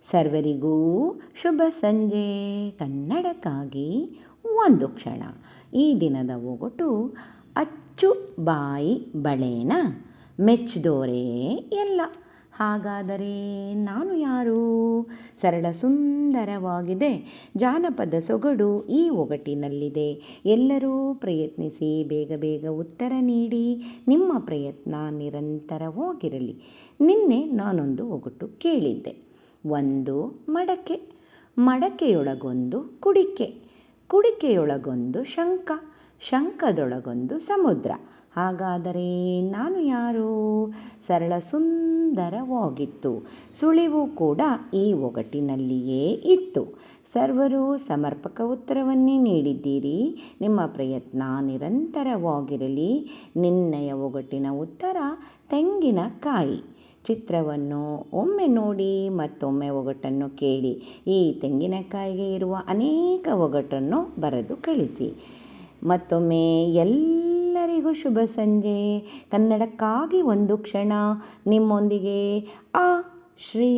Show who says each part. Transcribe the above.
Speaker 1: ಸರ್ವರಿಗೂ ಶುಭ ಸಂಜೆ. ಕನ್ನಡಕ್ಕಾಗಿ ಒಂದು ಕ್ಷಣ. ಈ ದಿನದ ಒಗಟು: ಅಚ್ಚು ಬಾಯಿ ಬಳೆನ ಮೆಚ್ಚಿದೋರೇ ಎಲ್ಲ. ಹಾಗಾದರೆ ನಾನು ಯಾರು? ಸರಳ ಸುಂದರವಾಗಿದೆ ಜಾನಪದ ಸೊಗಡು ಈ ಒಗಟಿನಲ್ಲಿದೆ. ಎಲ್ಲರೂ ಪ್ರಯತ್ನಿಸಿ, ಬೇಗ ಬೇಗ ಉತ್ತರ ನೀಡಿ. ನಿಮ್ಮ ಪ್ರಯತ್ನ ನಿರಂತರವಾಗಿರಲಿ. ನಿನ್ನೆ ನಾನೊಂದು ಒಗಟು ಕೇಳಿದ್ದೆ. ಒಂದು ಮಡಕೆ, ಮಡಕೆಯೊಳಗೊಂದು ಕುಡಿಕೆ, ಕುಡಿಕೆಯೊಳಗೊಂದು ಶಂಖ, ಶಂಖದೊಳಗೊಂದು ಸಮುದ್ರ. ಹಾಗಾದರೆ ನಾನು ಯಾರು? ಸರಳ ಸುಂದರವಾಗಿತ್ತು. ಸುಳಿವು ಕೂಡ ಈ ಒಗಟಿನಲ್ಲಿಯೇ ಇತ್ತು. ಸರ್ವರು ಸಮರ್ಪಕ ಉತ್ತರವನ್ನೇ ನೀಡಿದ್ದೀರಿ. ನಿಮ್ಮ ಪ್ರಯತ್ನ ನಿರಂತರವಾಗಿರಲಿ. ನಿನ್ನೆಯ ಒಗಟಿನ ಉತ್ತರ ತೆಂಗಿನಕಾಯಿ. ಚಿತ್ರವನ್ನು ಒಮ್ಮೆ ನೋಡಿ, ಮತ್ತೊಮ್ಮೆ ಒಗಟನ್ನು ಕೇಳಿ. ಈ ತೆಂಗಿನಕಾಯಿಗೆ ಇರುವ ಅನೇಕ ಒಗಟನ್ನು ಬರೆದು ಕಳಿಸಿ. ಮತ್ತೊಮ್ಮೆ ಎಲ್ಲರಿಗೂ ಶುಭ ಸಂಜೆ. ಕನ್ನಡಕ್ಕಾಗಿ ಒಂದು ಕ್ಷಣ. ನಿಮ್ಮೊಂದಿಗೆ ಶ್ರೀ.